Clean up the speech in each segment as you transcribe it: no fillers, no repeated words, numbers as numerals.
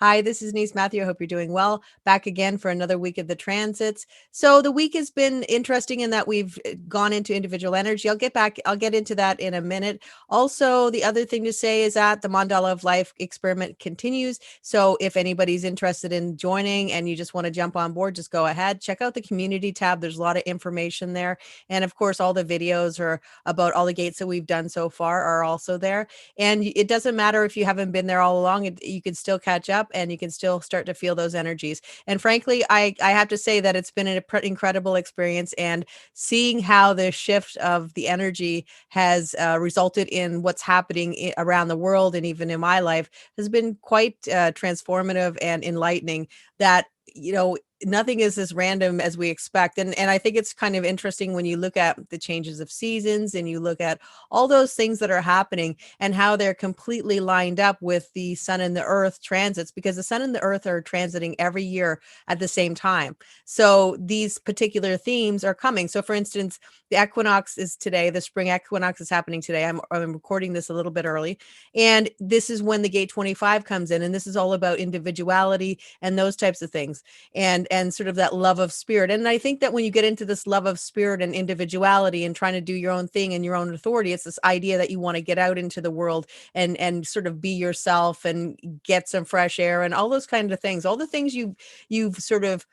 Hi, this is Niece Matthew. I hope you're doing well. Back again for another week of the transits. So the week has been interesting in that we've gone into individual energy. I'll get into that in a minute. Also, the other thing to say is that the Mandala of Life experiment continues. So if anybody's interested in joining and you just want to jump on board, just go ahead. Check out the community tab. There's a lot of information there. And of course, all the videos are about all the gates that we've done so far are also there. And it doesn't matter if you haven't been there all along, you can still catch up and you can still start to feel those energies. And frankly, I have to say that it's been an incredible experience, and seeing how the shift of the energy has resulted in what's happening around the world and even in my life has been quite transformative and enlightening. That, nothing is as random as we expect. And I think it's kind of interesting when you look at the changes of seasons and you look at all those things that are happening and how they're completely lined up with the sun and the earth transits, because the sun and the earth are transiting every year at the same time. So these particular themes are coming. So for instance, the equinox is today, the spring equinox is happening today. I'm recording this a little bit early. And this is when the gate 25 comes in. And this is all about individuality and those types of things, and sort of that love of spirit. And I think that when you get into this love of spirit and individuality and trying to do your own thing and your own authority, it's this idea that you want to get out into the world and sort of be yourself and get some fresh air and all those kind of things, all the things you've sort of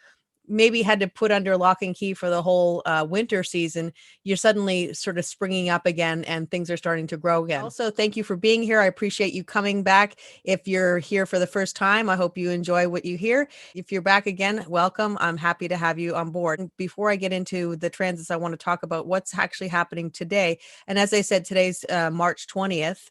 maybe had to put under lock and key for the whole winter season. You're suddenly sort of springing up again and things are starting to grow again. Also, thank you for being here. I appreciate you coming back. If you're here for the first time, I hope you enjoy what you hear. If you're back again, welcome. I'm happy to have you on board. Before I get into the transits, I want to talk about what's actually happening today. And as I said, today's March 20th.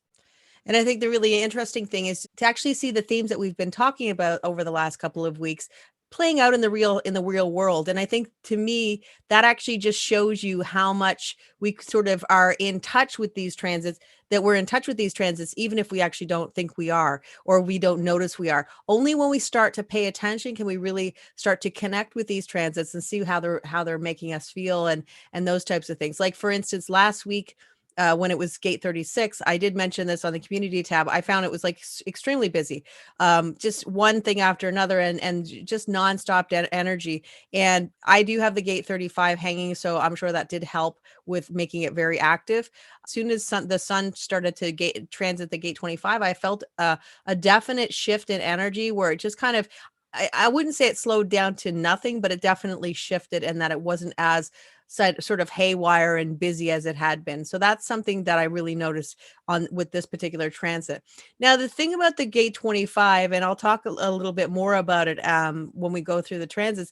And I think the really interesting thing is to actually see the themes that we've been talking about over the last couple of weeks playing out in the real world. And I think, to me, that actually just shows you how much we sort of are in touch with these transits, that we're in touch with these transits even if we actually don't think we are, or we don't notice we are. Only when we start to pay attention can we really start to connect with these transits and see how they're making us feel, and those types of things. Like for instance, last week, when it was gate 36, I did mention this on the community tab. I found it was like extremely busy, just one thing after another, and just nonstop energy. And I do have the gate 35 hanging, so I'm sure that did help with making it very active. As soon as the sun started to transit the gate 25, I felt a definite shift in energy where it just kind of, I wouldn't say it slowed down to nothing, but it definitely shifted, and that it wasn't as sort of haywire and busy as it had been. So that's something that I really noticed on with this particular transit. Now, the thing about the gate 25, and I'll talk a little bit more about it when we go through the transits.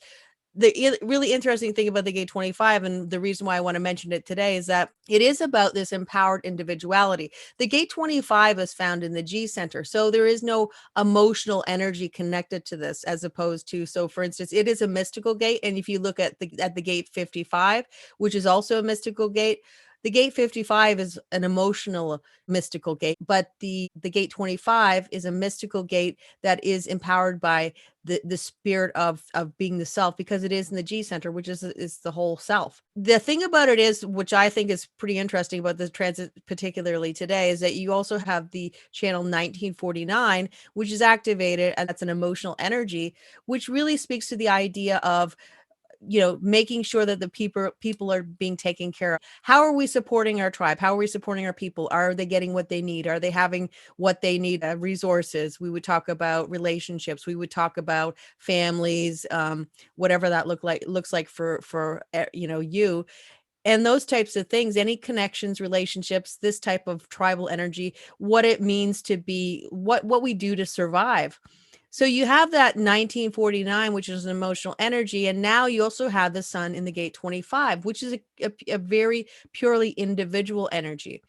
The really interesting thing about the gate 25, and the reason why I want to mention it today, is that it is about this empowered individuality. The gate 25 is found in the G center, so there is no emotional energy connected to this, as opposed to, so for instance, it is a mystical gate. And if you look at the gate 55, which is also a mystical gate, the gate 55 is an emotional mystical gate, but the gate 25 is a mystical gate that is empowered by the spirit of being the self, because it is in the G center, which is the whole self. The thing about it is, which I think is pretty interesting about the transit, particularly today, is that you also have the channel 1949, which is activated, and that's an emotional energy, which really speaks to the idea of, making sure that the people are being taken care of. How are we supporting our tribe? How are we supporting our people? Are they getting what they need? Are they having what they need? Resources. We would talk about relationships. We would talk about families, whatever that looks like for you, and those types of things. Any connections, relationships, this type of tribal energy, what it means to be, what we do to survive. So you have that 1949, which is an emotional energy. And now you also have the sun in the gate 25, which is a very purely individual energy.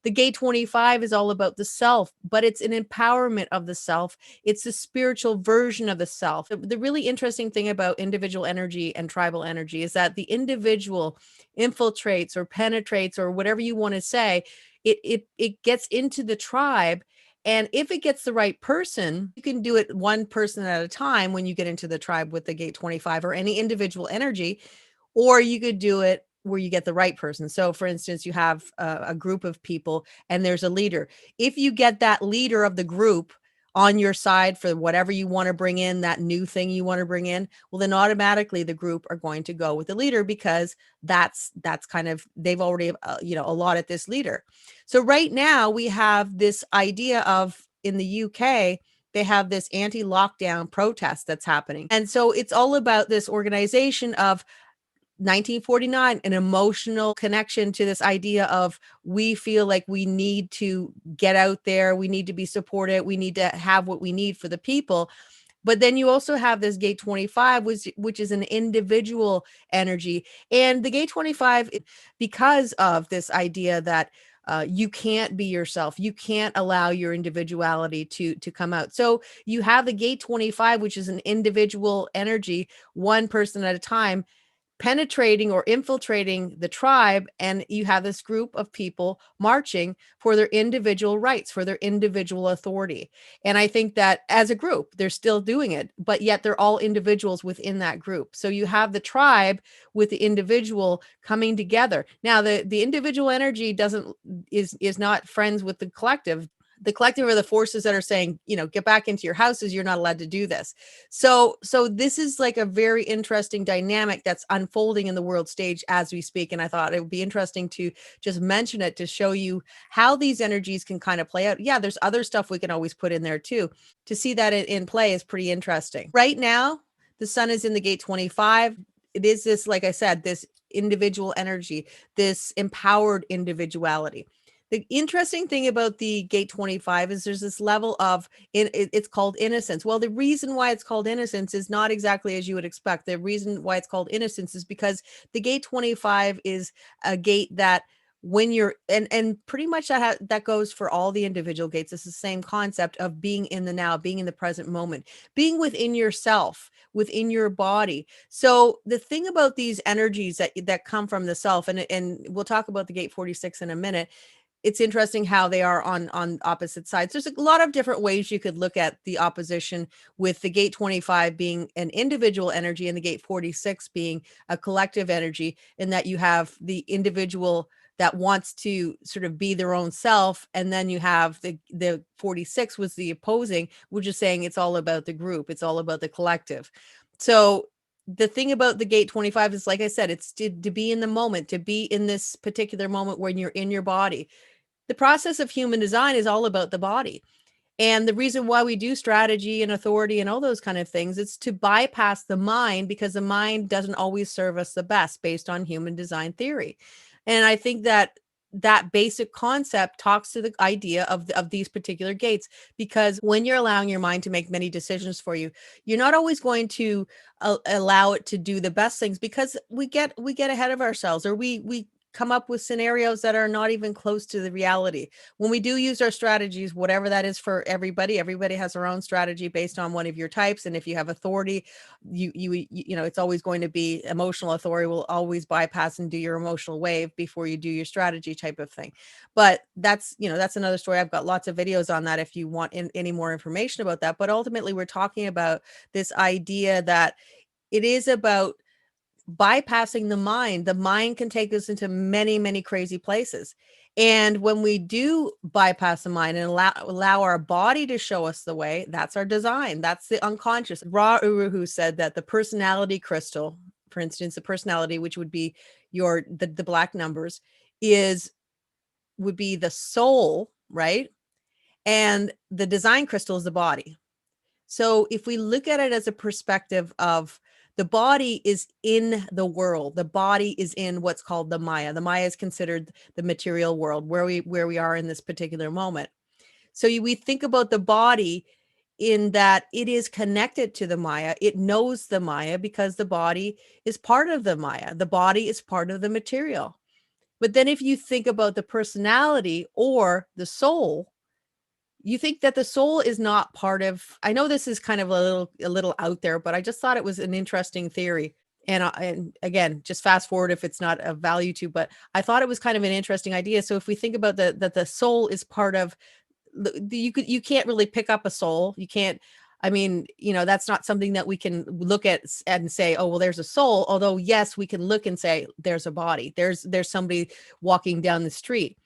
The gate 25 is all about the self, but it's an empowerment of the self. It's a spiritual version of the self. The really interesting thing about individual energy and tribal energy is that the individual infiltrates or penetrates, or whatever you want to say, it gets into the tribe. And if it gets the right person, you can do it one person at a time when you get into the tribe with the gate 25 or any individual energy, or you could do it where you get the right person. So for instance, you have a group of people and there's a leader. If you get that leader of the group on your side for whatever you want to bring in, that new thing you want to bring in, well, then automatically the group are going to go with the leader, because that's kind of, they've already allotted this leader. So right now we have this idea of, in the UK, they have this anti-lockdown protest that's happening. And so it's all about this organization of 1949, an emotional connection to this idea of, we feel like we need to get out there, we need to be supported, we need to have what we need for the people. But then you also have this gate 25, which is an individual energy. And the gate 25, because of this idea that you can't be yourself, you can't allow your individuality to come out. So you have the gate 25, which is an individual energy, one person at a time, penetrating or infiltrating the tribe, and you have this group of people marching for their individual rights, for their individual authority. And I think that as a group they're still doing it, but yet they're all individuals within that group. So you have the tribe with the individual coming together. Now the individual energy is not friends with the collective. The collective are the forces that are saying, get back into your houses, you're not allowed to do this. So this is like a very interesting dynamic that's unfolding in the world stage as we speak. And I thought it would be interesting to just mention it, to show you how these energies can kind of play out. Yeah, there's other stuff we can always put in there too. To see that in play is pretty interesting. Right now, the sun is in the gate 25. It is this, like I said, this individual energy, this empowered individuality. The interesting thing about the gate 25 is there's this level of, it's called innocence. Well, the reason why it's called innocence is not exactly as you would expect. The reason why it's called innocence is because the gate 25 is a gate that, when you're, and pretty much that goes for all the individual gates. It's the same concept of being in the now, being in the present moment, being within yourself, within your body. So the thing about these energies that come from the self, and we'll talk about the gate 46 in a minute, it's interesting how they are on opposite sides. There's a lot of different ways you could look at the opposition, with the gate 25 being an individual energy and the gate 46 being a collective energy, in that you have the individual that wants to sort of be their own self, and then you have the 46 was the opposing, which is saying it's all about the group, it's all about the collective. So the thing about the gate 25 is, like I said, it's to be in the moment, to be in this particular moment when you're in your body. The process of human design is all about the body. And the reason why we do strategy and authority and all those kind of things, it's to bypass the mind, because the mind doesn't always serve us the best based on human design theory. And I think that that basic concept talks to the idea of these particular gates, because when you're allowing your mind to make many decisions for you, you're not always going to allow it to do the best things, because we get ahead of ourselves, or we come up with scenarios that are not even close to the reality. When we do use our strategies, whatever that is for everybody has their own strategy based on one of your types. And if you have authority, it's always going to be emotional authority, will always bypass and do your emotional wave before you do your strategy type of thing. But that's another story. I've got lots of videos on that if you want any more information about that. But ultimately, we're talking about this idea that it is about bypassing the mind. The mind can take us into many, many crazy places. And when we do bypass the mind and allow our body to show us the way, that's our design. That's the unconscious. Ra Uru said that the personality crystal, for instance, the personality, which would be the black numbers, would be the soul, right? And the design crystal is the body. So if we look at it as a perspective of, the body is in the world, the body is in what's called the Maya. The Maya is considered the material world, where we are in this particular moment. So we think about the body in that it is connected to the Maya. It knows the Maya because the body is part of the Maya. The body is part of the material. But then if you think about the personality or the soul, you think that the soul is not part of, I know this is kind of a little out there, but I just thought it was an interesting theory. And again, just fast forward if it's not of value to, but I thought it was kind of an interesting idea. So if we think about that the soul is part of you can't really pick up a soul. You can't, I mean, that's not something that we can look at and say, oh, well, there's a soul. Although, yes, we can look and say, there's a body, there's somebody walking down the street.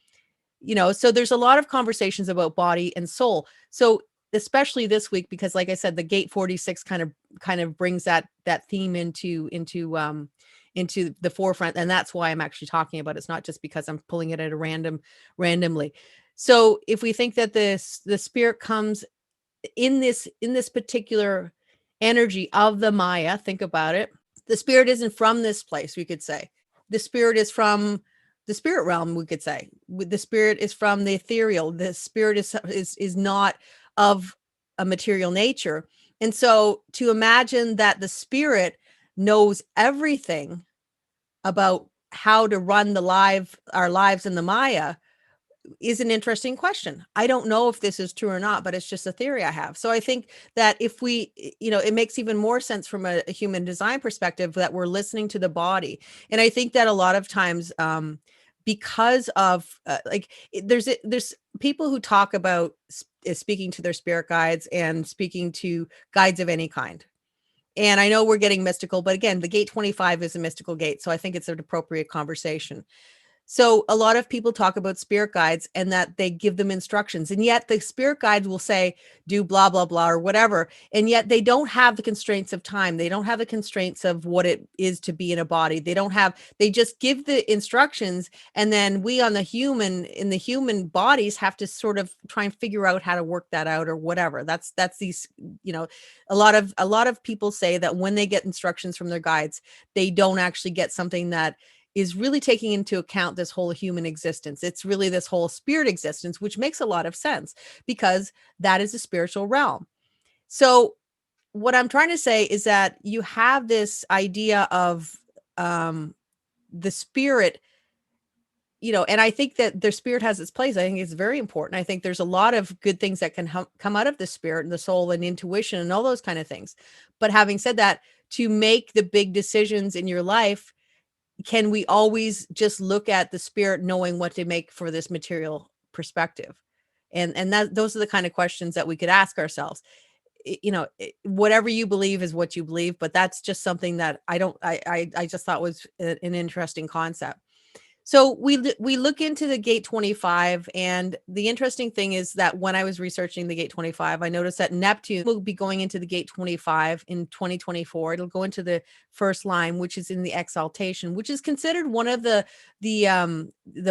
So there's a lot of conversations about body and soul. So especially this week, because like I said, the gate 46 kind of brings that theme into the forefront, and that's why I'm actually talking about it. It's not just because I'm pulling it at a randomly. So if we think that the spirit comes in this particular energy of the Maya, think about it. The spirit isn't from this place, we could say. The spirit is from the spirit realm, we could say. The spirit is from the ethereal. The spirit is not of a material nature. And so to imagine that the spirit knows everything about how to run our lives in the Maya is an interesting question. I don't know if this is true or not, but it's just a theory I have. So I think that if we, it makes even more sense from a human design perspective that we're listening to the body. And I think that a lot of times, because of there's people who talk about speaking to their spirit guides and speaking to guides of any kind. And I know we're getting mystical, but again, the gate 25 is a mystical gate. So I think it's an appropriate conversation. So a lot of people talk about spirit guides and that they give them instructions. And yet the spirit guides will say, do blah, blah, blah, or whatever. And yet they don't have the constraints of time. They don't have the constraints of what it is to be in a body. They just give the instructions. And then we in the human bodies have to sort of try and figure out how to work that out or whatever. That's these, a lot of people say that when they get instructions from their guides, they don't actually get something that is really taking into account this whole human existence. It's really this whole spirit existence, which makes a lot of sense because that is a spiritual realm. So what I'm trying to say is that you have this idea of the spirit, and I think that the spirit has its place. I think it's very important. I think there's a lot of good things that can come out of the spirit and the soul and intuition and all those kind of things. But having said that, to make the big decisions in your life, can we always just look at the spirit knowing what to make for this material perspective? And that those are the kind of questions that we could ask ourselves. Whatever you believe is what you believe, but that's just something that I just thought was an interesting concept. So we look into the gate 25, and the interesting thing is that when I was researching the gate 25, I noticed that Neptune will be going into the gate 25 in 2024. It'll go into the first line, which is in the exaltation, which is considered one of the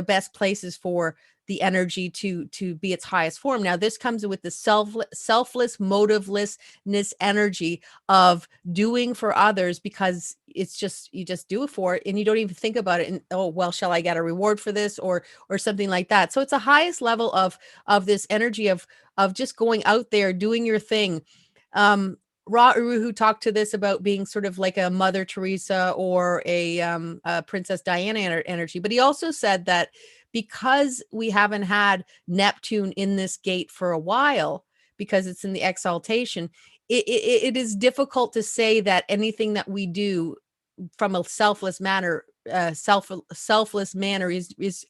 best places for the energy to be its highest form. Now, this comes with the selfless, motivelessness energy of doing for others because it's just you just do it for it and you don't even think about it and, oh well, shall I get a reward for this or something like that. So it's the highest level of this energy of just going out there doing your thing. Ra Uru, who talked to this about being sort of like a Mother Teresa or a Princess Diana energy, but he also said that because we haven't had Neptune in this gate for a while, because it's in the exaltation, it is difficult to say that anything that we do from a selfless manner is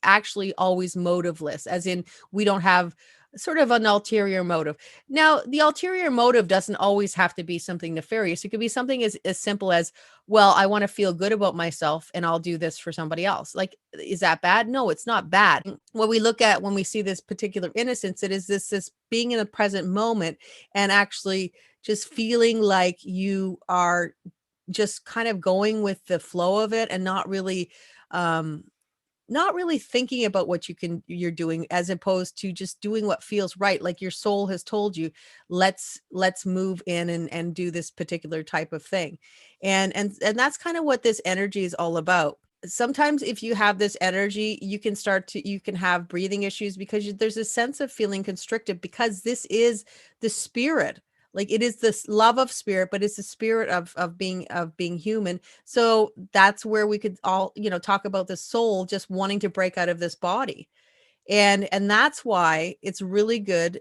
actually always motiveless, as in we don't have sort of an ulterior motive. Now, the ulterior motive doesn't always have to be something nefarious. It could be something as simple as, well, I want to feel good about myself and I'll do this for somebody else. Like, is that bad? No, it's not bad. What we look at when we see this particular innocence, it is this being in the present moment and actually just feeling like you are just kind of going with the flow of it and um not really thinking about what you're doing, as opposed to just doing what feels right, like your soul has told you, let's move in and do this particular type of thing. And that's kind of what this energy is all about. Sometimes if you have this energy, you can have breathing issues because there's a sense of feeling constricted, because this is the spirit. Like, it is this love of spirit, but it's the spirit of being human. So that's where we could all, talk about the soul just wanting to break out of this body. And that's why it's really good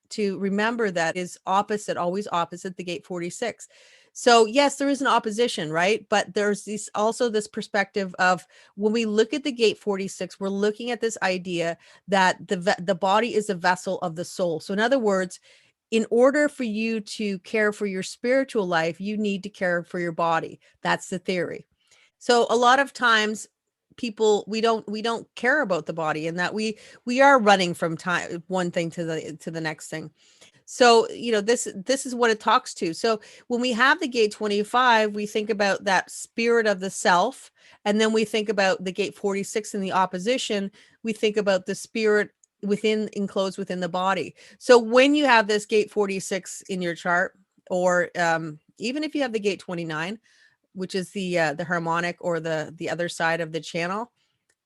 to remember that is always opposite the gate 46. So yes, there is an opposition, right? But there's this perspective of, when we look at the gate 46, we're looking at this idea that the body is a vessel of the soul. So in other words, in order for you to care for your spiritual life, you need to care for your body. That's the theory. So a lot of times people, we don't care about the body, and that we are running from time, one thing to the next thing. So, this is what it talks to. So, when we have the gate 25, we think about that spirit of the self, and then we think about the gate 46 in the opposition, we think about the spirit within, enclosed within the body. So, when you have this gate 46 in your chart, or even if you have the gate 29, which is the harmonic, or the other side of the channel,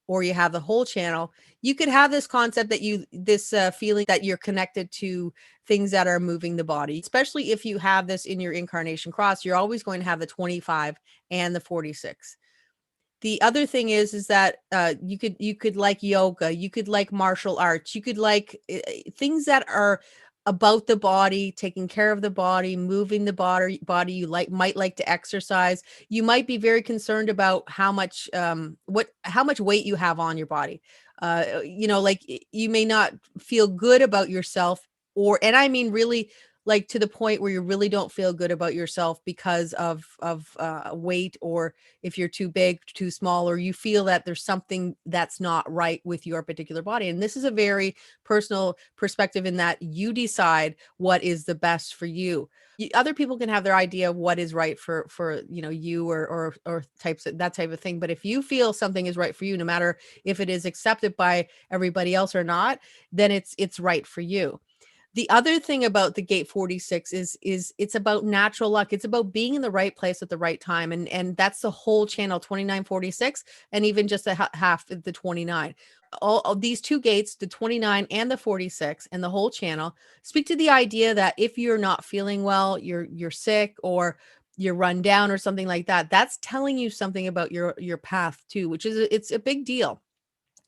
or you have the whole channel, you could have this concept that this feeling that you're connected to things that are moving the body. Especially if you have this in your incarnation cross, you're always going to have the 25 and the 46. The other thing is that you could like yoga, you could like martial arts, you could like things that are about the body, taking care of the body, moving the body. You might like to exercise. You might be very concerned about how much weight you have on your body. Like you may not feel good about yourself, and I mean really, like, to the point where you really don't feel good about yourself because of weight, or if you're too big, too small, or you feel that there's something that's not right with your particular body. And this is a very personal perspective, in that you decide what is the best for you. Other people can have their idea of what is right for you, or types of that type of thing. But if you feel something is right for you, no matter if it is accepted by everybody else or not, then it's right for you. The other thing about the gate 46 is it's about natural luck. It's about being in the right place at the right time. And that's the whole channel, 29, 46, and even just a half of the 29. All these two gates, the 29 and the 46, and the whole channel, speak to the idea that if you're not feeling well, you're sick, or you're run down, or something like that, that's telling you something about your path too, which is it's a big deal,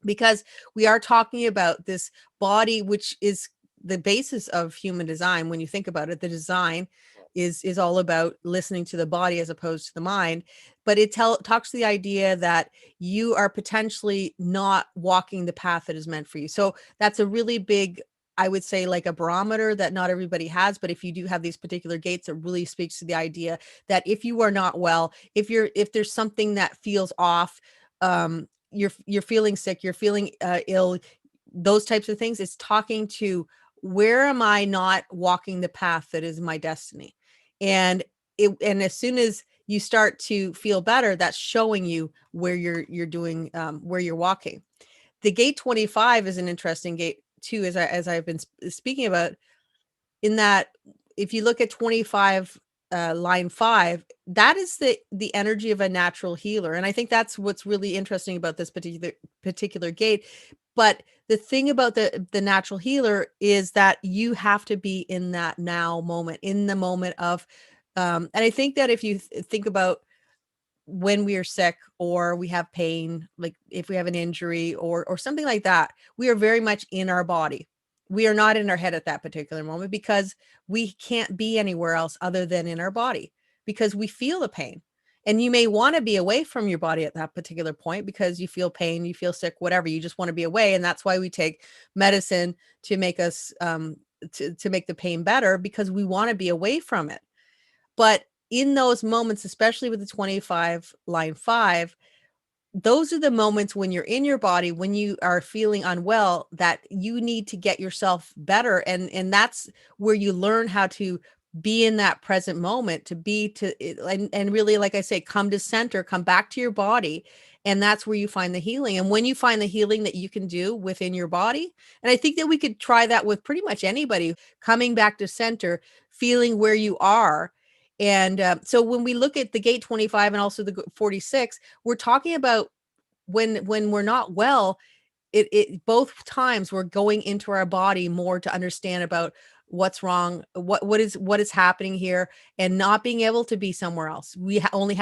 because we are talking about this body, which is the basis of human design. When you think about it, the design is all about listening to the body as opposed to the mind. But it talks to the idea that you are potentially not walking the path that is meant for you. So that's a really big, I would say, like a barometer that not everybody has. But if you do have these particular gates, it really speaks to the idea that if you are not well, if there's something that feels off, you're feeling sick, you're feeling ill, those types of things, it's talking to, where am I not walking the path that is my destiny? And as soon as you start to feel better, that's showing you where you're doing, where you're walking. The gate 25 is an interesting gate too, as I've been speaking about, in that if you look at 25, line 5, that is the energy of a natural healer. And I think that's what's really interesting about this particular gate. But the thing about the natural healer is that you have to be in that now moment, in the moment of, and I think that if you think about when we are sick, or we have pain, like if we have an injury, or something like that, we are very much in our body. We are not in our head at that particular moment, because we can't be anywhere else other than in our body, because we feel the pain. And you may want to be away from your body at that particular point, because you feel pain, you feel sick, whatever, you just want to be away. And that's why we take medicine to make us, to make the pain better, because we want to be away from it. But in those moments, especially with the 25 line 5, those are the moments when you're in your body, when you are feeling unwell, that you need to get yourself better. And that's where you learn how to be in that present moment, to be to and really, like I say, come to center, come back to your body. And that's where you find the healing. And when you find the healing that you can do within your body, and I think that we could try that with pretty much anybody, coming back to center, feeling where you are. And so when we look at the gate 25 and also the 46, we're talking about when we're not well, it both times we're going into our body more to understand about what's wrong, what is happening here, and not being able to be somewhere else. We only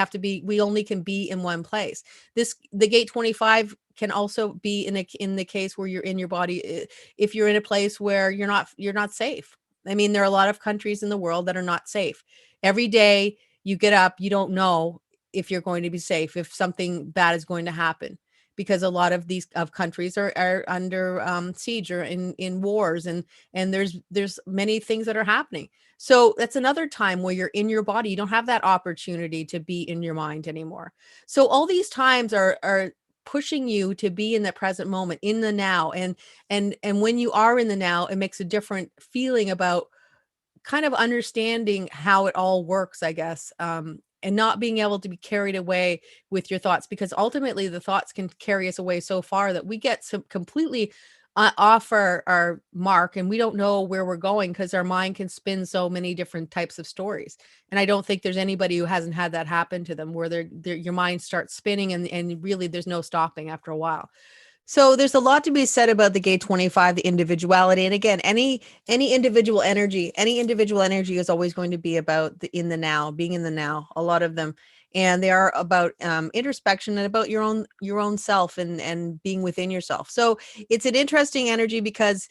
can be in one place. The gate 25 can also be in the case where you're in your body, if you're in a place where you're not safe. I mean, there are a lot of countries in the world that are not safe. Every day you get up, you don't know if you're going to be safe, if something bad is going to happen, because a lot of these countries are under siege, or in wars, and there's many things that are happening. So that's another time where you're in your body. You don't have that opportunity to be in your mind anymore. So all these times are pushing you to be in the present moment, in the now. And when you are in the now, it makes a different feeling about kind of understanding how it all works, I guess, and not being able to be carried away with your thoughts, because ultimately the thoughts can carry us away so far that we get some completely off our mark, and we don't know where we're going because our mind can spin so many different types of stories. And I don't think there's anybody who hasn't had that happen to them, where your mind starts spinning, and really there's no stopping after a while. So there's a lot to be said about the gate 25, the individuality. And again, any individual energy is always going to be about the in the now, being in the now, a lot of them. And they are about introspection and about your own self, and being within yourself. So it's an interesting energy, because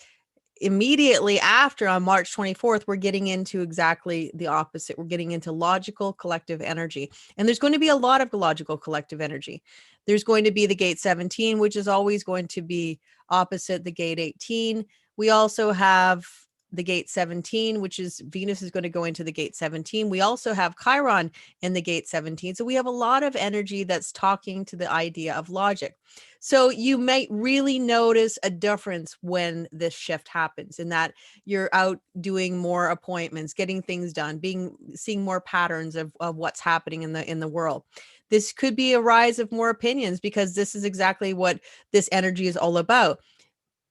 immediately after, on March 24th, we're getting into exactly the opposite. We're getting into logical collective energy. And there's going to be a lot of logical collective energy. There's going to be the gate 17, which is always going to be opposite the gate 18. We also have the gate 17, which is Venus is going to go into the gate 17. We also have Chiron in the gate 17. So we have a lot of energy that's talking to the idea of logic. So you might really notice a difference when this shift happens, in that you're out doing more appointments, getting things done, seeing more patterns of what's happening in the world. This could be a rise of more opinions, because this is exactly what this energy is all about.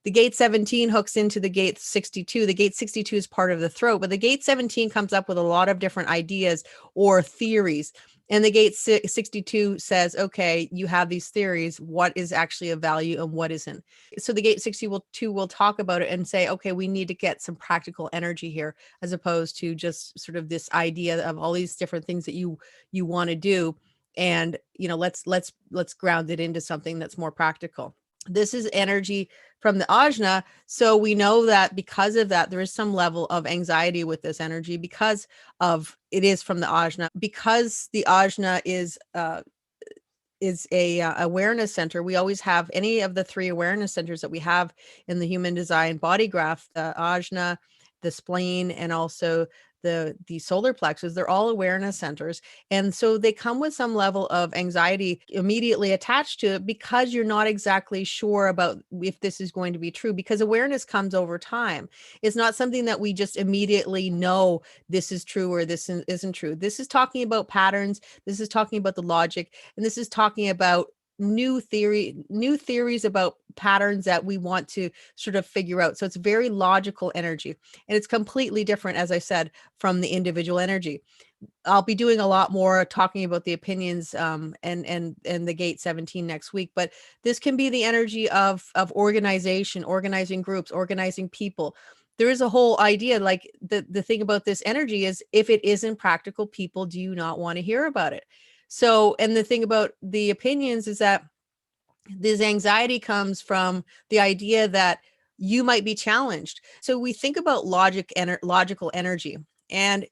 The gate 17 hooks into the gate 62. The gate 62 is part of the throat, but the gate 17 comes up with a lot of different ideas or theories. And the gate 62 says, okay, you have these theories. What is actually of value and what isn't? So the gate 62 will talk about it and say, okay, we need to get some practical energy here, as opposed to just sort of this idea of all these different things that you want to do. And, let's ground it into something that's more practical. This is energy from the ajna. So we know that because of that, there is some level of anxiety with this energy, because of it is from the ajna, because the ajna is a awareness center. We always have any of the three awareness centers that we have in the human design body graph: the ajna, the spleen, and also the solar plexus. They're all awareness centers, and so they come with some level of anxiety immediately attached to it, because you're not exactly sure about if this is going to be true, because awareness comes over time. It's not something that we just immediately know this is true or this isn't true. This is talking about patterns. This is talking about the logic, and this is talking about new theories about patterns that we want to sort of figure out. So it's very logical energy, and it's completely different, as I said, from the individual energy. I'll be doing a lot more talking about the opinions and the gate 17 next week, but this can be the energy of organization, organizing groups, organizing people. There is a whole idea, like the thing about this energy is, if it isn't practical, people do not want to hear about it. So, and the thing about the opinions is that this anxiety comes from the idea that you might be challenged. So we think about logical energy, and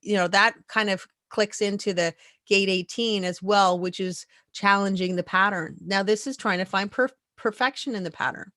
that kind of clicks into the gate 18 as well, which is challenging the pattern. Now this is trying to find perfection in the pattern.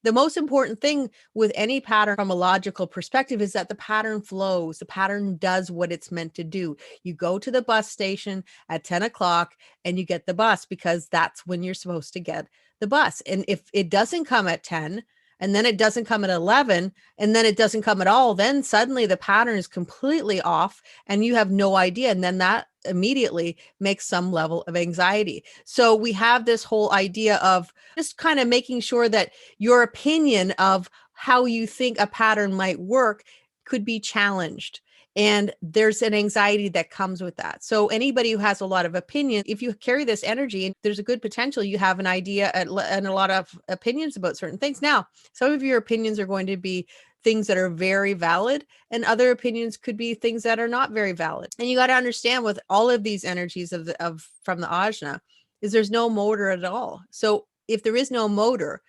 The most important thing with any pattern from a logical perspective is that the pattern flows. The pattern does what it's meant to do. You go to the bus station at 10 o'clock and you get the bus, because that's when you're supposed to get the bus. And if it doesn't come at 10, and then it doesn't come at 11, and then it doesn't come at all, then suddenly the pattern is completely off and you have no idea. And then that immediately makes some level of anxiety. So we have this whole idea of just kind of making sure that your opinion of how you think a pattern might work could be challenged. And there's an anxiety that comes with that. So anybody who has a lot of opinion, if you carry this energy, there's a good potential you have an idea and a lot of opinions about certain things. Now, some of your opinions are going to be things that are very valid, and other opinions could be things that are not very valid. And you got to understand, with all of these energies of from the ajna, is there's no motor at all. So if there is no motor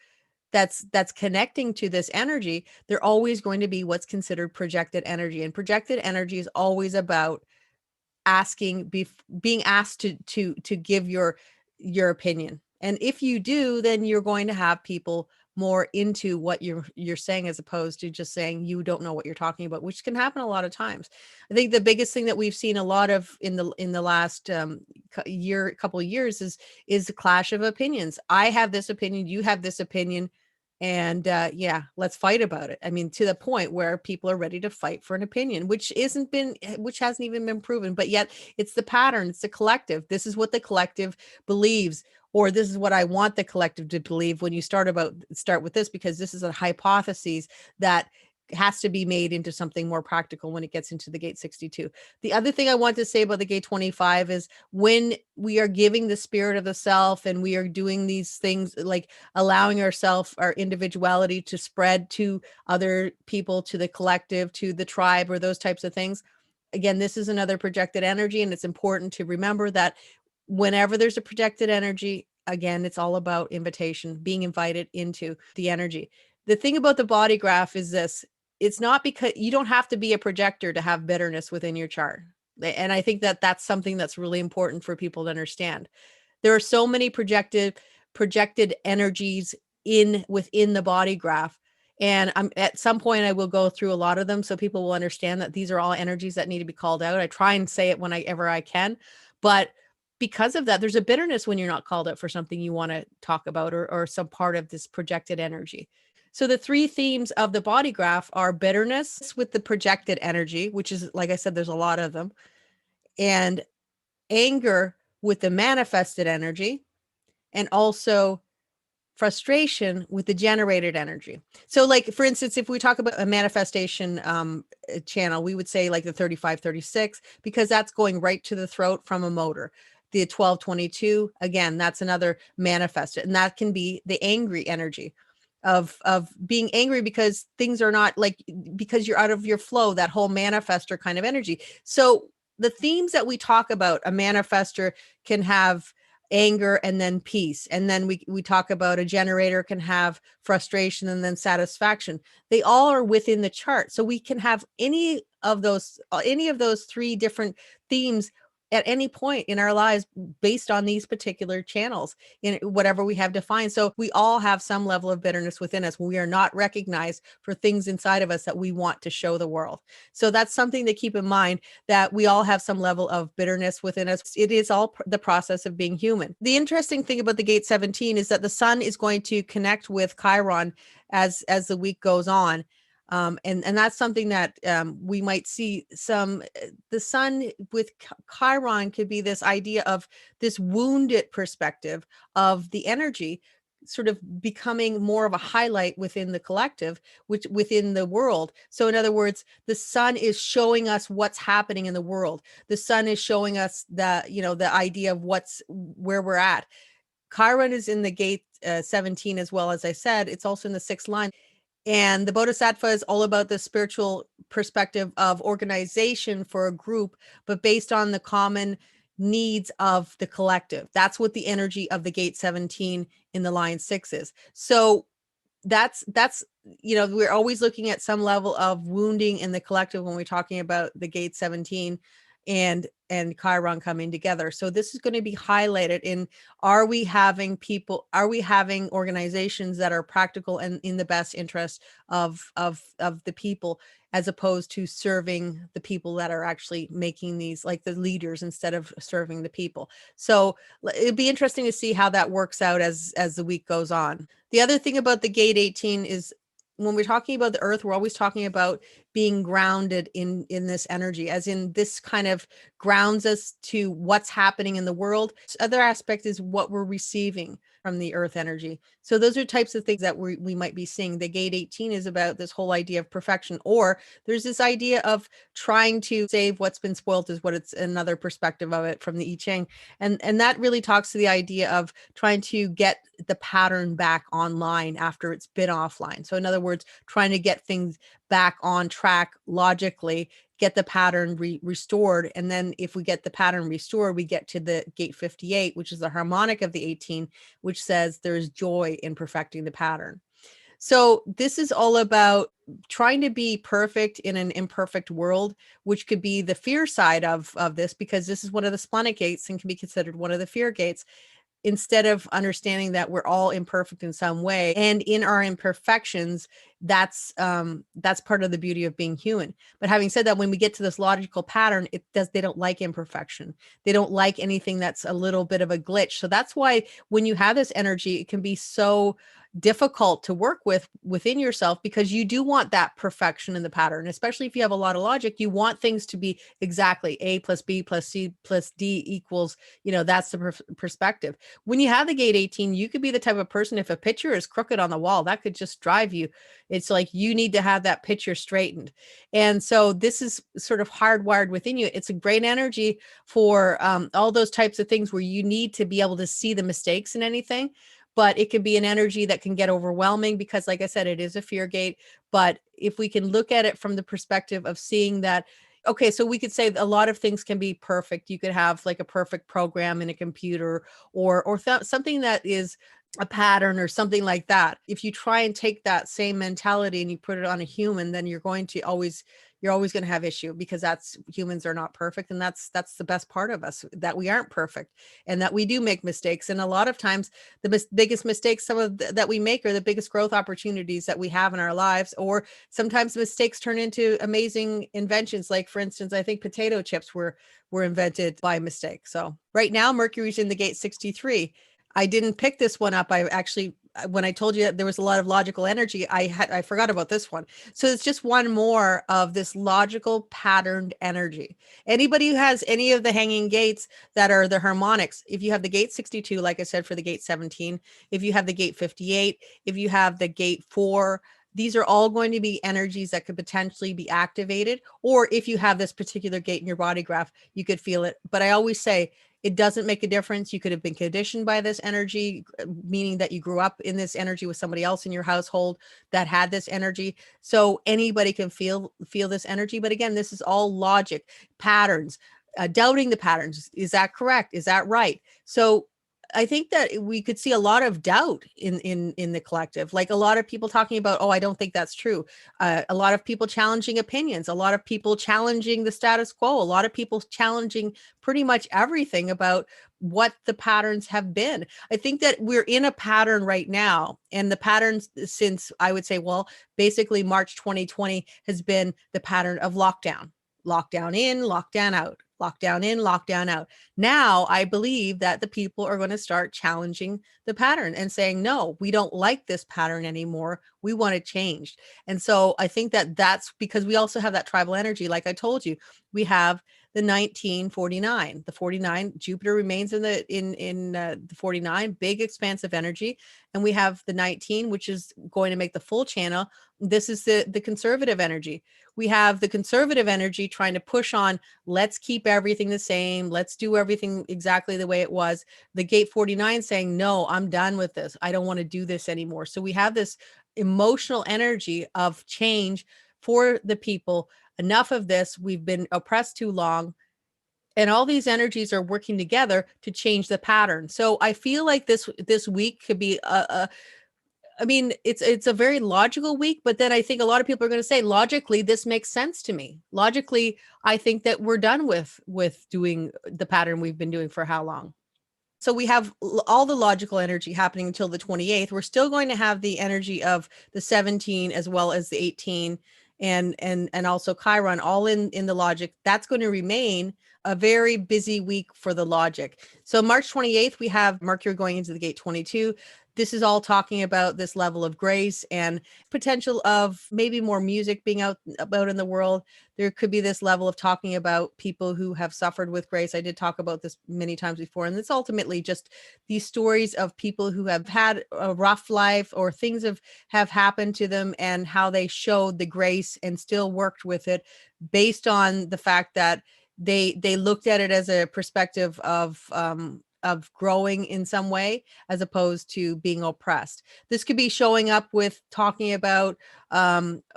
that's connecting to this energy, they're always going to be what's considered projected energy. And projected energy is always about being asked to give your opinion. And if you do, then you're going to have people more into what you're saying, as opposed to just saying you don't know what you're talking about, which can happen a lot of times. I think the biggest thing that we've seen a lot of in the last couple of years is the clash of opinions. I have this opinion, you have this opinion. And yeah, let's fight about it. I mean, to the point where people are ready to fight for an opinion, which hasn't even been proven, but yet it's the pattern, it's the collective. This is what the collective believes, or this is what I want the collective to believe. When you start with this, because this is a hypothesis that has to be made into something more practical when it gets into the gate 62. The other thing I want to say about the gate 25 is when we are giving the spirit of the self and we are doing these things like allowing ourselves, our individuality to spread to other people, to the collective, to the tribe, or those types of things. Again, this is another projected energy, and it's important to remember that whenever there's a projected energy, again, it's all about invitation, being invited into the energy. The thing about the body graph is this: it's not because you don't have to be a projector to have bitterness within your chart. And I think that that's something that's really important for people to understand. There are so many projected energies within the body graph. And at some point I will go through a lot of them so people will understand that these are all energies that need to be called out. I try and say it whenever I can, but because of that, there's a bitterness when you're not called out for something you want to talk about, or some part of this projected energy. So the three themes of the body graph are bitterness with the projected energy, which is, like I said, there's a lot of them, and anger with the manifested energy, and also frustration with the generated energy. So like, for instance, if we talk about a manifestation channel, we would say like the 3536, because that's going right to the throat from a motor. The 1222, again, that's another manifested, and that can be the angry energy of being angry because things are not like, because you're out of your flow, that whole manifester kind of energy. So the themes that we talk about, a manifester can have anger and then peace, and then we talk about a generator can have frustration and then satisfaction. They all are within the chart, so we can have any of those three different themes at any point in our lives based on these particular channels in whatever we have defined. So we all have some level of bitterness within us when we are not recognized for things inside of us that we want to show the world. So that's something to keep in mind, that we all have some level of bitterness within us. It is all the process of being human. The interesting thing about the gate 17 is that the sun is going to connect with Chiron as the week goes on. And that's something that we might see some. The sun with Chiron could be this idea of this wounded perspective of the energy sort of becoming more of a highlight within the collective, which within the world. So in other words, the sun is showing us what's happening in the world. The sun is showing us the idea of where we're at. Chiron is in the gate 17 as well. As I said, it's also in the sixth line. And the Bodhisattva is all about the spiritual perspective of organization for a group, but based on the common needs of the collective. That's what the energy of the gate 17 in the line 6 is. So that's we're always looking at some level of wounding in the collective when we're talking about the gate 17 and Chiron coming together. So this is going to be highlighted in, are we having organizations that are practical and in the best interest of the people, as opposed to serving the people that are actually making these, like the leaders, instead of serving the people. So it'd be interesting to see how that works out as the week goes on. The other thing about the gate 18 is, when we're talking about the earth, we're always talking about being grounded in this energy, as in this kind of grounds us to what's happening in the world. Other aspect is what we're receiving from the earth energy. So those are types of things that we might be seeing. The gate 18 is about this whole idea of perfection, or there's this idea of trying to save what's been spoiled, is what it's another perspective of it from the I Ching. And that really talks to the idea of trying to get the pattern back online after it's been offline. So in other words, trying to get things back on track logically, get the pattern restored. And then if we get the pattern restored, we get to the gate 58, which is the harmonic of the 18, which says there's joy in perfecting the pattern. So this is all about trying to be perfect in an imperfect world, which could be the fear side of this, because this is one of the splenic gates and can be considered one of the fear gates. Instead of understanding that we're all imperfect in some way, and in our imperfections, that's part of the beauty of being human. But having said that, when we get to this logical pattern, they don't like imperfection. They don't like anything that's a little bit of a glitch. So that's why when you have this energy, it can be so difficult to work with within yourself, because you do want that perfection in the pattern, especially if you have a lot of logic. You want things to be exactly A plus B plus C plus D equals, that's the perspective. When you have the gate 18, you could be the type of person, if a picture is crooked on the wall, that could just drive you. It's like you need to have that picture straightened. And so this is sort of hardwired within you. It's a great energy for all those types of things where you need to be able to see the mistakes in anything. But it can be an energy that can get overwhelming because, like I said, it is a fear gate. But if we can look at it from the perspective of seeing that, okay, so we could say a lot of things can be perfect. You could have like a perfect program in a computer, or something that is a pattern or something like that. If you try and take that same mentality and you put it on a human, then you're always going to have issue, because humans are not perfect. And that's the best part of us, that we aren't perfect and that we do make mistakes. And a lot of times the biggest mistakes that we make are the biggest growth opportunities that we have in our lives. Or sometimes mistakes turn into amazing inventions. Like, for instance, I think potato chips were invented by mistake. So right now Mercury's in the gate 63. I didn't pick this one up. I actually, when I told you that there was a lot of logical energy, I forgot about this one. So it's just one more of this logical patterned energy. Anybody who has any of the hanging gates that are the harmonics, if you have the gate 62, like I said, for the gate 17, if you have the gate 58, if you have the gate 4, these are all going to be energies that could potentially be activated. Or if you have this particular gate in your body graph, you could feel it. But I always say, it doesn't make a difference. You could have been conditioned by this energy, meaning that you grew up in this energy with somebody else in your household that had this energy. So anybody can feel this energy. But again, this is all logic, patterns, doubting the patterns. Is that correct? Is that right? So I think that we could see a lot of doubt in the collective, like a lot of people talking about, oh, I don't think that's true. A lot of people challenging opinions, a lot of people challenging the status quo, a lot of people challenging pretty much everything about what the patterns have been. I think that we're in a pattern right now, and the patterns since, I would say, well, basically March 2020 has been the pattern of lockdown in, lockdown out, lockdown in, lockdown out. Now, I believe that the people are going to start challenging the pattern and saying, no, we don't like this pattern anymore. We want it changed. And so I think that that's because we also have that tribal energy. Like I told you, we have the 1949, the 49, Jupiter remains in the 49, big expansive energy. And we have the 19, which is going to make the full channel. This is the conservative energy. We have the conservative energy trying to push on, let's keep everything the same. Let's do everything exactly the way it was. The gate 49 saying, no, I'm done with this. I don't want to do this anymore. So we have this emotional energy of change for the people. Enough of this. We've been oppressed too long. And all these energies are working together to change the pattern. So I feel like this week could be I mean, it's a very logical week, but then I think a lot of people are going to say, logically, this makes sense to me. Logically, I think that we're done with doing the pattern we've been doing for how long. So we have all the logical energy happening until the 28th. We're still going to have the energy of the 17 as well as the 18 and also Chiron all in the logic. That's going to remain a very busy week for the logic. So March 28th, we have Mercury going into the gate 22. This is all talking about this level of grace and potential of maybe more music being out about in the world. There could be this level of talking about people who have suffered with grace. I did talk about this many times before, and it's ultimately just these stories of people who have had a rough life or things have happened to them and how they showed the grace and still worked with it based on the fact that they looked at it as a perspective of growing in some way as opposed to being oppressed. This could be showing up with talking about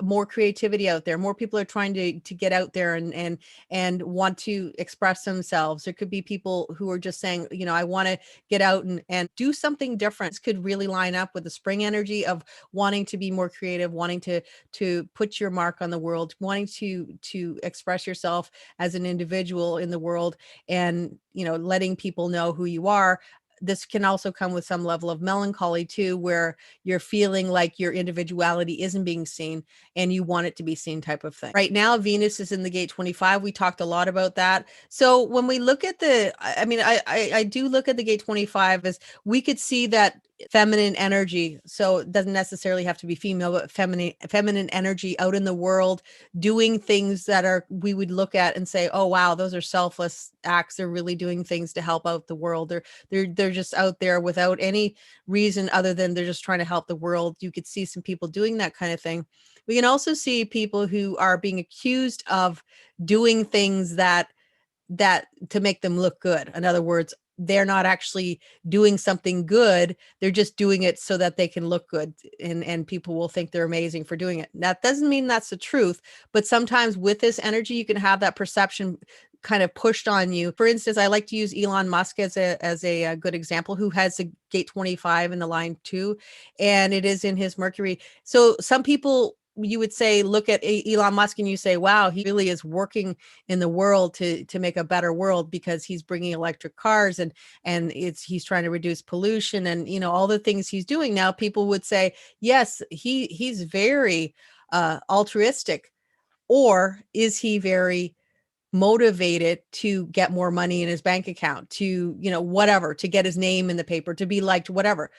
more creativity out there. More people are trying to get out there and want to express themselves. There could be people who are just saying, I want to get out and do something different. This could really line up with the spring energy of wanting to be more creative, wanting to put your mark on the world, wanting to express yourself as an individual in the world, and letting people know who you are. This can also come with some level of melancholy too, where you're feeling like your individuality isn't being seen and you want it to be seen, type of thing. Right now, Venus is in the gate 25. We talked a lot about that. So when we look at I do look at the gate 25 as we could see that feminine energy. So it doesn't necessarily have to be female, but feminine energy out in the world, doing things that are, we would look at and say, oh wow, those are selfless acts. They're really doing things to help out the world. They're just out there without any reason other than they're just trying to help the world. You could see some people doing that kind of thing. We can also see people who are being accused of doing things that to make them look good. In other words, they're not actually doing something good. They're just doing it so that they can look good, and people will think they're amazing for doing it. That doesn't mean that's the truth, but sometimes with this energy, you can have that perception kind of pushed on you. For instance, I like to use Elon Musk as a good example, who has a gate 25 in the line 2, and it is in his Mercury. So some people, you would say, look at Elon Musk and you say, wow, he really is working in the world to make a better world, because he's bringing electric cars, and he's trying to reduce pollution, and all the things he's doing. Now people would say, yes, he's very altruistic, or is he very motivated to get more money in his bank account, to whatever, to get his name in the paper, to be liked, whatever.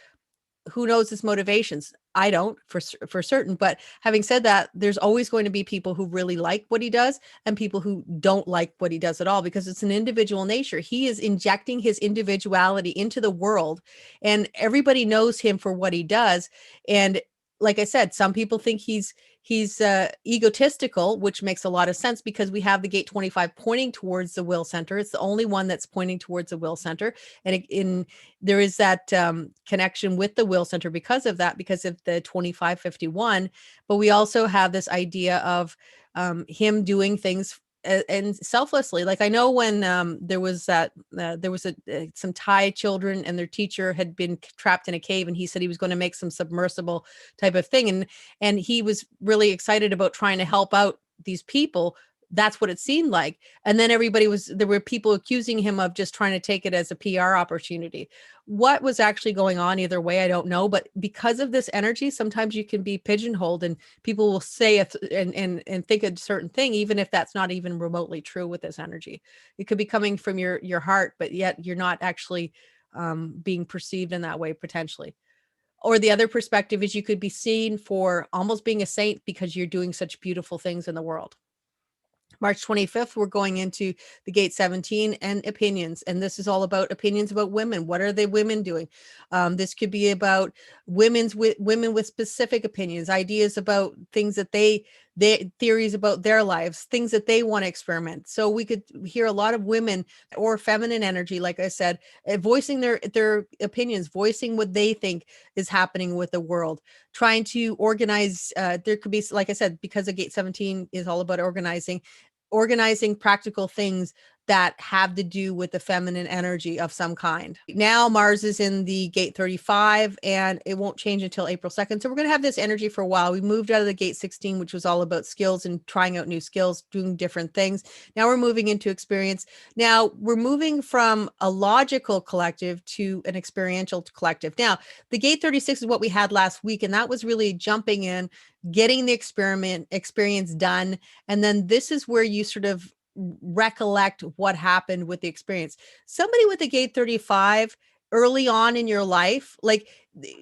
Who knows his motivations? I don't for certain. But having said that, there's always going to be people who really like what he does and people who don't like what he does at all, because it's an individual nature. He is injecting his individuality into the world, and everybody knows him for what he does. And like I said, some people think he's egotistical, which makes a lot of sense, because we have the gate 25 pointing towards the will center. It's the only one that's pointing towards the will center, and there is that connection with the will center because of that, because of the 2551. But we also have this idea of him doing things and selflessly. Like I know when there was some Thai children, and their teacher had been trapped in a cave, and he said he was going to make some submersible type of thing, and he was really excited about trying to help out these people. That's what it seemed like. And then there were people accusing him of just trying to take it as a PR opportunity. What was actually going on either way, I don't know. But because of this energy, sometimes you can be pigeonholed, and people will say and think a certain thing, even if that's not even remotely true with this energy. It could be coming from your heart, but yet you're not actually being perceived in that way, potentially. Or the other perspective is you could be seen for almost being a saint because you're doing such beautiful things in the world. March 25th, we're going into the gate 17 and opinions. And this is all about opinions about women. What are the women doing? This could be about women with specific opinions, ideas about things that theories about their lives, things that they want to experiment. So we could hear a lot of women or feminine energy, like I said, voicing their opinions, voicing what they think is happening with the world, trying to organize. There could be, like I said, because the gate 17 is all about organizing practical things that have to do with the feminine energy of some kind. Now Mars is in the gate 35, and it won't change until April 2nd. So we're going to have this energy for a while. We moved out of the gate 16, which was all about skills and trying out new skills, doing different things. Now we're moving into experience. Now we're moving from a logical collective to an experiential collective. Now the gate 36 is what we had last week, and that was really jumping in, getting the experience done. And then this is where you sort of recollect what happened with the experience. Somebody with a gate 35 early on in your life, like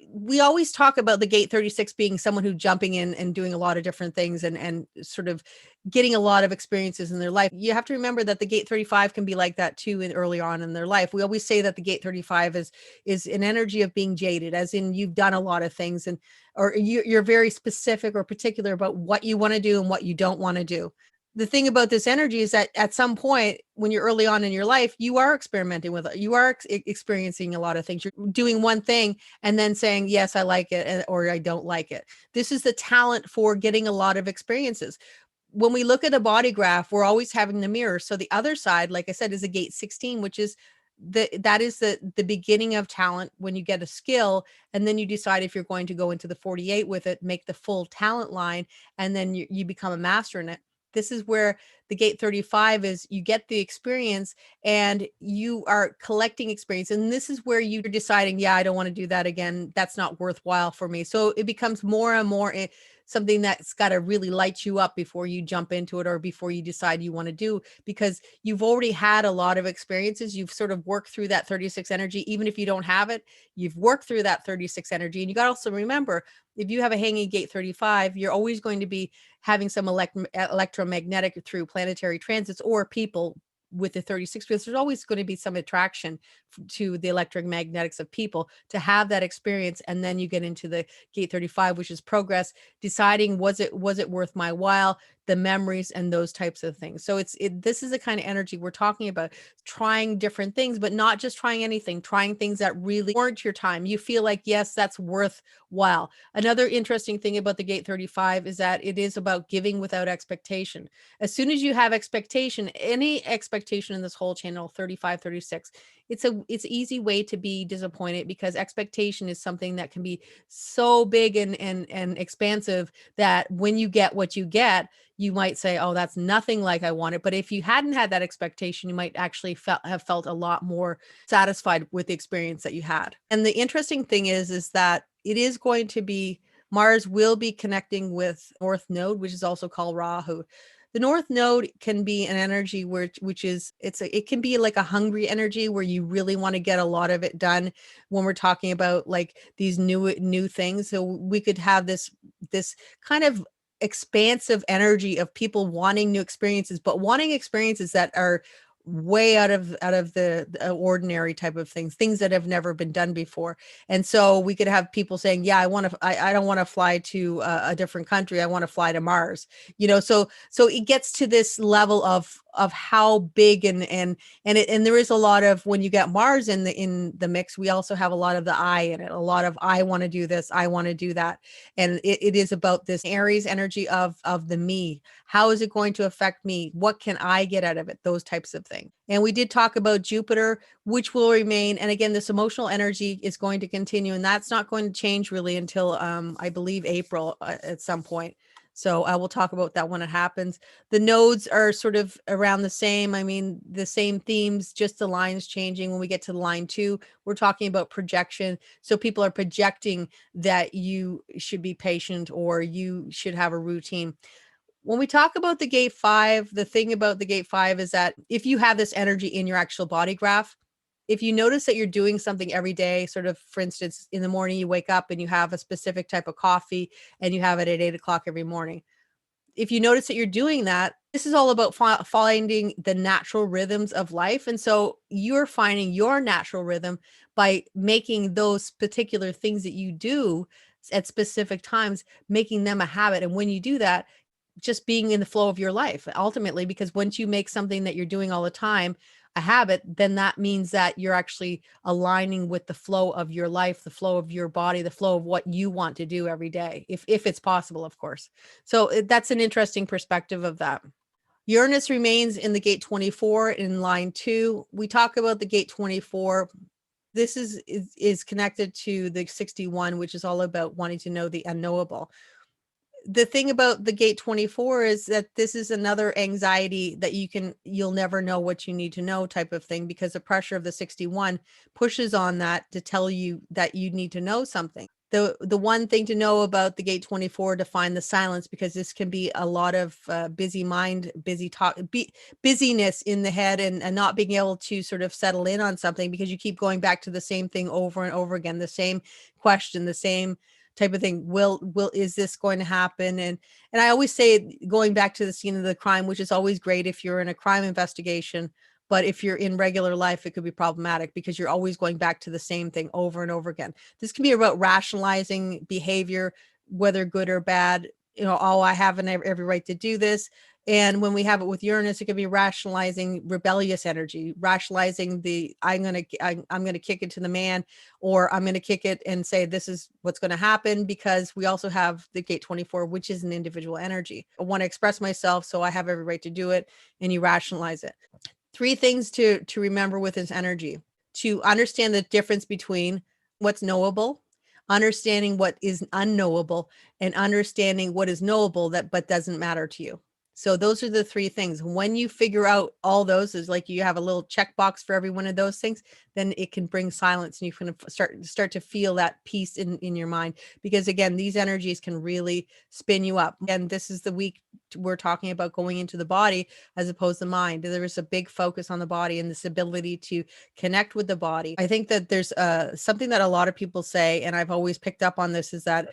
we always talk about the gate 36 being someone who jumping in and doing a lot of different things, and sort of getting a lot of experiences in their life. You have to remember that the gate 35 can be like that too in early on in their life. We always say that the gate 35 is an energy of being jaded, as in you've done a lot of things, and or you're very specific or particular about what you want to do and what you don't want to do. The thing about this energy is that at some point when you're early on in your life, you are experimenting with it. You are experiencing a lot of things. You're doing one thing and then saying, yes, I like it, or I don't like it. This is the talent for getting a lot of experiences. When we look at a body graph, we're always having the mirror. So the other side, like I said, is a gate 16, which is that is the beginning of talent. When you get a skill, and then you decide if you're going to go into the 48 with it, make the full talent line, and then you become a master in it. This is where the gate 35 is. You get the experience and you are collecting experience. And this is where you're deciding, yeah, I don't want to do that again. That's not worthwhile for me. So it becomes more and more something that's got to really light you up before you jump into it or before you decide you want to do, because you've already had a lot of experiences. You've sort of worked through that 36 energy. Even if you don't have it, you've worked through that 36 energy. And you got to also remember, if you have a hanging gate 35, you're always going to be having some electromagnetic through planetary transits or people with the 36, because there's always going to be some attraction to the electromagnetics of people to have that experience. And then you get into the gate 35, which is progress, deciding was it worth my while, the memories and those types of things. So this is the kind of energy we're talking about, trying different things, but not just trying anything, trying things that really warrant your time. You feel like, yes, that's worthwhile. Another interesting thing about the gate 35 is that it is about giving without expectation. As soon as you have expectation, any expectation in this whole channel, 35, 36, it's easy way to be disappointed, because expectation is something that can be so big and expansive that when you get what you get, you might say, oh, that's nothing like I wanted. But if you hadn't had that expectation, you might actually have felt a lot more satisfied with the experience that you had. And the interesting thing is that it is going to be, Mars will be connecting with North Node, which is also called Rahu. The North Node can be an energy which is, it can be like a hungry energy where you really want to get a lot of it done when we're talking about like these new things. So we could have this kind of expansive energy of people wanting new experiences, but wanting experiences that are way out of the ordinary type of things that have never been done before. And so we could have people saying, yeah, I don't want to fly to a different country, I want to fly to Mars, so it gets to this level of how big and there is a lot of, when you get Mars in the mix, we also have a lot of the I in it, a lot of I want to do this, I want to do that. And it is about this Aries energy of the me. How is it going to affect me? What can I get out of it? Those types of things. And we did talk about Jupiter, which will remain. And again, this emotional energy is going to continue, and that's not going to change really until I believe April at some point. So I will talk about that when it happens. The nodes are sort of around the same. I mean, the same themes, just the lines changing. When we get to line 2, we're talking about projection. So people are projecting that you should be patient or you should have a routine. When we talk about the gate 5, the thing about the gate 5 is that if you have this energy in your actual body graph, if you notice that you're doing something every day, sort of, for instance, in the morning, you wake up and you have a specific type of coffee and you have it at 8 o'clock every morning. If you notice that you're doing that, this is all about finding the natural rhythms of life. And so you're finding your natural rhythm by making those particular things that you do at specific times, making them a habit. And when you do that, just being in the flow of your life ultimately, because once you make something that you're doing all the time a habit, then that means that you're actually aligning with the flow of your life, the flow of your body, the flow of what you want to do every day, if it's possible, of course. So that's an interesting perspective of that. Uranus remains in the gate 24 in line 2. We talk about the gate 24. This is connected to the 61, which is all about wanting to know the unknowable. The thing about the gate 24 is that this is another anxiety that you'll never know what you need to know type of thing, because the pressure of the 61 pushes on that to tell you that you need to know something. The one thing to know about the gate 24, to find the silence, because this can be a lot of busy mind, busy talk, busyness in the head, and not being able to sort of settle in on something because you keep going back to the same thing over and over again, the same question, the same type of thing. Is this going to happen? And I always say, going back to the scene of the crime, which is always great if you're in a crime investigation, but if you're in regular life, it could be problematic because you're always going back to the same thing over and over again. This can be about rationalizing behavior, whether good or bad. Oh, I have every right to do this. And when we have it with Uranus, it could be rationalizing rebellious energy, rationalizing I'm going to kick it to the man, or I'm going to kick it and say, this is what's going to happen, because we also have the gate 24, which is an individual energy. I want to express myself, so I have every right to do it, and you rationalize it. 3 things to remember with this energy: to understand the difference between what's knowable, understanding what is unknowable, and understanding what is knowable but doesn't matter to you. So those are the three things. When you figure out all those, is like you have a little checkbox for every one of those things, then it can bring silence, and you can start to feel that peace in your mind. Because again, these energies can really spin you up. And this is the week we're talking about going into the body as opposed to mind. There is a big focus on the body and this ability to connect with the body. I think that there's something that a lot of people say, and I've always picked up on this, is that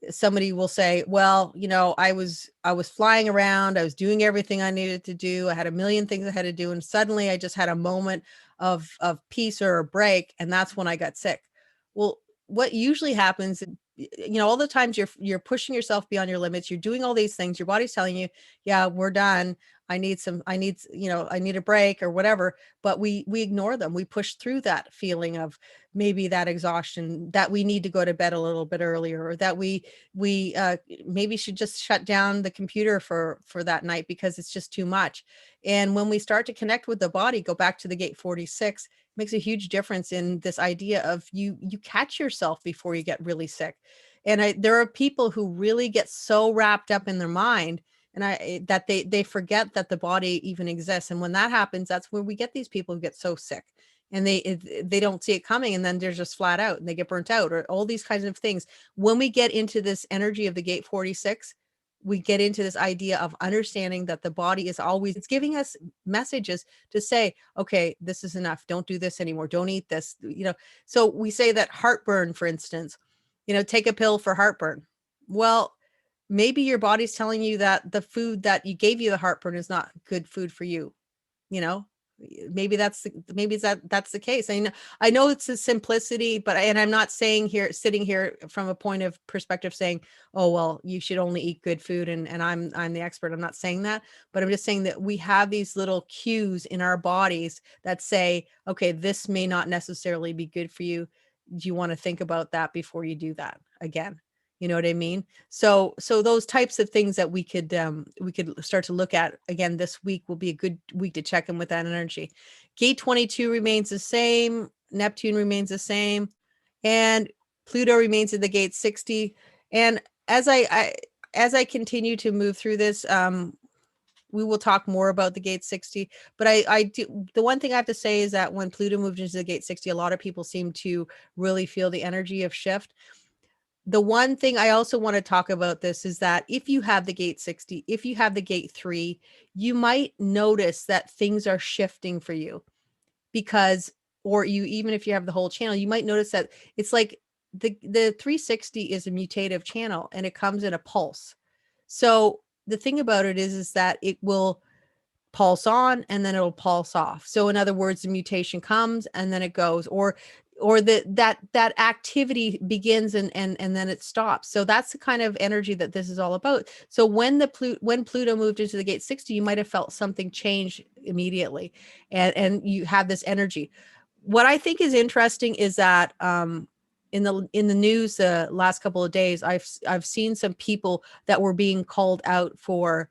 somebody will say, well, I was flying around, I was doing everything I needed to do, I had a million things I had to do, and suddenly I just had a moment of peace or a break, and that's when I got sick. Well, what usually happens, all the times you're pushing yourself beyond your limits, you're doing all these things, your body's telling you, yeah, we're done, I need a break or whatever, but we ignore them. We push through that feeling of maybe that exhaustion, that we need to go to bed a little bit earlier, or that we maybe should just shut down the computer for that night because it's just too much. And when we start to connect with the body, go back to the gate 46, makes a huge difference in this idea of you catch yourself before you get really sick. And there are people who really get so wrapped up in their mind, and that they forget that the body even exists. And when that happens, that's where we get these people who get so sick, and they don't see it coming, and then they're just flat out and they get burnt out, or all these kinds of things. When we get into this energy of the gate 46, we get into this idea of understanding that the body is always, it's giving us messages to say, okay, this is enough, don't do this anymore, don't eat this. So we say that heartburn, for instance, take a pill for heartburn. Well, maybe your body's telling you that the food that you gave you the heartburn is not good food for you. you know maybe that's the case. I know it's a simplicity, but and I'm not saying here, sitting here from a point of perspective saying, oh well, you should only eat good food, and I'm the expert. I'm not saying that, but I'm just saying that we have these little cues in our bodies that say, okay, this may not necessarily be good for you. Do you want to think about that before you do that again? You know what I mean? So those types of things that we could start to look at again this week will be a good week to check in with that energy. Gate 22 remains the same, Neptune remains the same, and Pluto remains in the gate 60. And as I continue to move through this, we will talk more about the gate 60. But I do, the one thing I have to say is that when Pluto moved into the gate 60, a lot of people seem to really feel the energy of shift. The one thing I also want to talk about this is that if you have the gate 60, if you have the gate 3, you might notice that things are shifting for you, because, or you, even if you have the whole channel, you might notice that it's like the 360 is a mutative channel and it comes in a pulse. So the thing about it is that it will pulse on and then it'll pulse off. So in other words, the mutation comes and then it goes, or that activity begins and then it stops. So that's the kind of energy that this is all about. So when Pluto moved into the gate 60, you might have felt something change immediately, and you have this energy. What I think is interesting is that in the news the last couple of days, I've seen some people that were being called out for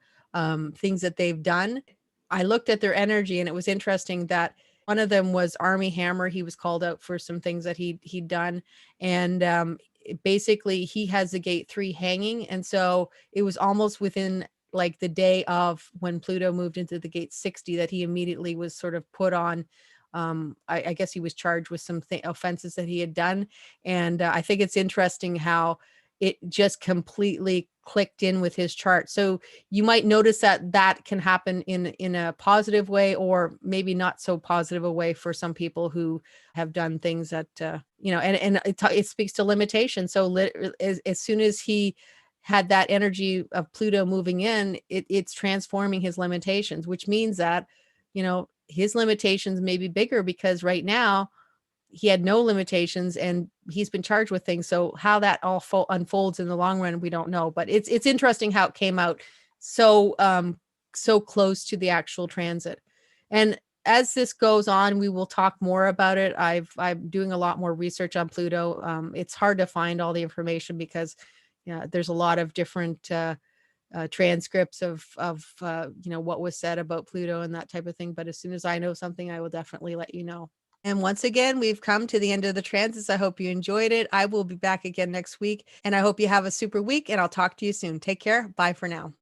things that they've done. I looked at their energy, and it was interesting that one of them was Army Hammer. He was called out for some things that he'd done, and basically he has the gate 3 hanging, and so it was almost within like the day of when Pluto moved into the gate 60 that he immediately was sort of put on. I guess he was charged with some offenses that he had done, and I think it's interesting how it just completely clicked in with his chart. So you might notice that that can happen in a positive way, or maybe not so positive a way for some people who have done things that and it speaks to limitation. So as soon as he had that energy of Pluto moving in, it's transforming his limitations, which means that his limitations may be bigger, because right now he had no limitations and he's been charged with things. So how that all unfolds in the long run, we don't know. But it's interesting how it came out so close to the actual transit. And as this goes on, we will talk more about it. I'm doing a lot more research on Pluto. It's hard to find all the information because there's a lot of different transcripts of what was said about Pluto and that type of thing. But as soon as I know something, I will definitely let you know. And once again, we've come to the end of the transits. I hope you enjoyed it. I will be back again next week, and I hope you have a super week, and I'll talk to you soon. Take care. Bye for now.